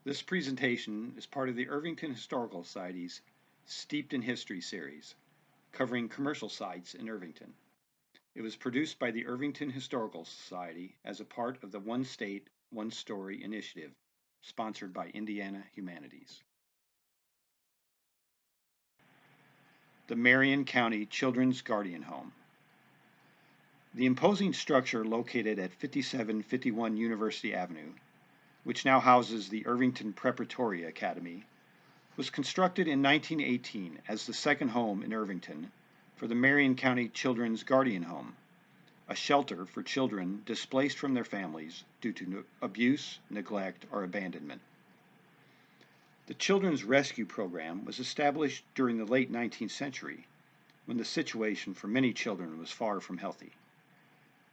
This presentation is part of the Irvington Historical Society's Steeped in History series, covering commercial sites in Irvington. It was produced by the Irvington Historical Society as a part of the One State, One Story initiative, sponsored by Indiana Humanities. The Marion County Children's Guardian Home. The imposing structure located at 5751 University Avenue, which now houses the Irvington Preparatory Academy, was constructed in 1918 as the second home in Irvington for the Marion County Children's Guardian Home, a shelter for children displaced from their families due to abuse, neglect, or abandonment. The Children's Rescue Program was established during the late 19th century, when the situation for many children was far from healthy.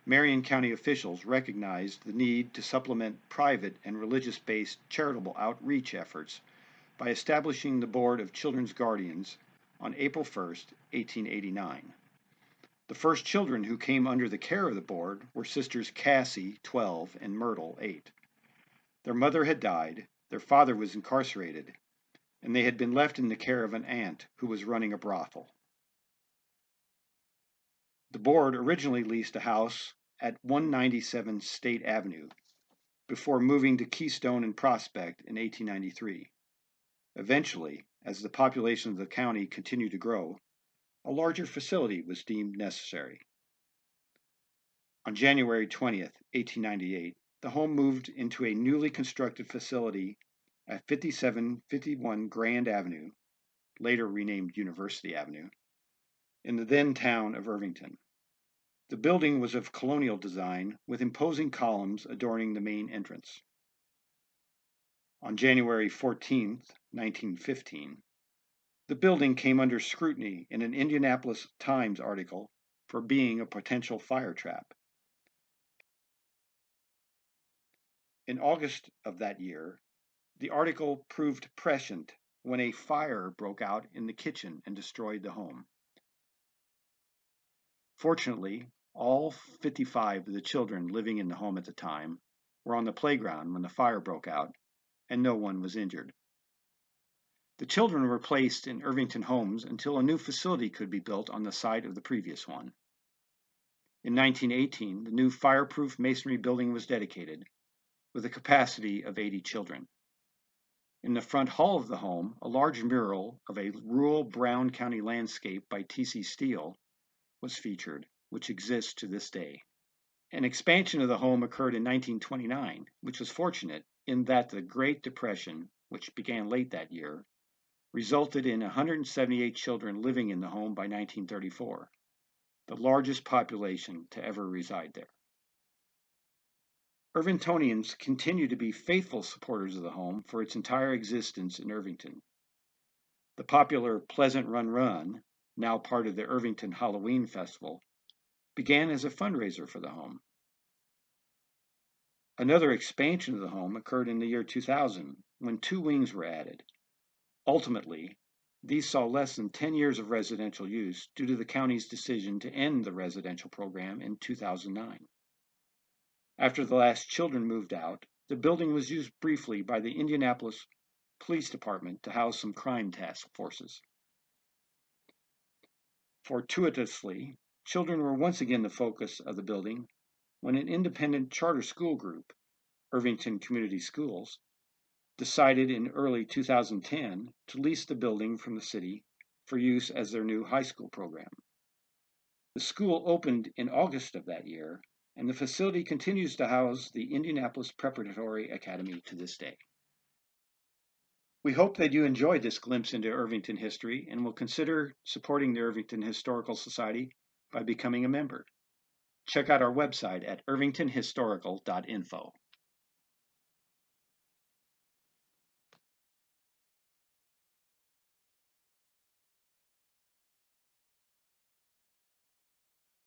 Marion County officials recognized the need to supplement private and religious-based charitable outreach efforts by establishing the Board of Children's Guardians on April 1, 1889. The first children who came under the care of the board were sisters Cassie, 12, and Myrtle, 8. Their mother had died, their father was incarcerated, and they had been left in the care of an aunt who was running a brothel. The board originally leased a house at 197 State Avenue before moving to Keystone and Prospect in 1893. Eventually, as the population of the county continued to grow, a larger facility was deemed necessary. On January 20, 1898, the home moved into a newly constructed facility at 5751 Grand Avenue, later renamed University Avenue, in the then town of Irvington. The building was of colonial design with imposing columns adorning the main entrance. On January 14, 1915, the building came under scrutiny in an Indianapolis Times article for being a potential fire trap. In August of that year, the article proved prescient when a fire broke out in the kitchen and destroyed the home. Fortunately, all 55 of the children living in the home at the time were on the playground when the fire broke out, and no one was injured. The children were placed in Irvington homes until a new facility could be built on the site of the previous one. In 1918, the new fireproof masonry building was dedicated, with a capacity of 80 children. In the front hall of the home, a large mural of a rural Brown County landscape by T.C. Steele was featured, which exists to this day. An expansion of the home occurred in 1929, which was fortunate in that the Great Depression, which began late that year, resulted in 178 children living in the home by 1934, the largest population to ever reside there. Irvingtonians continue to be faithful supporters of the home for its entire existence in Irvington. The popular Pleasant Run Run, now part of the Irvington Halloween Festival, began as a fundraiser for the home. Another expansion of the home occurred in the year 2000, when 2 wings were added. Ultimately, these saw less than 10 years of residential use due to the county's decision to end the residential program in 2009. After the last children moved out, the building was used briefly by the Indianapolis Police Department to house some crime task forces. Fortuitously, children were once again the focus of the building when an independent charter school group, Irvington Community Schools, decided in early 2010 to lease the building from the city for use as their new high school program. The school opened in August of that year, and the facility continues to house the Indianapolis Preparatory Academy to this day. We hope that you enjoyed this glimpse into Irvington history and will consider supporting the Irvington Historical Society by becoming a member. Check out our website at irvingtonhistorical.info.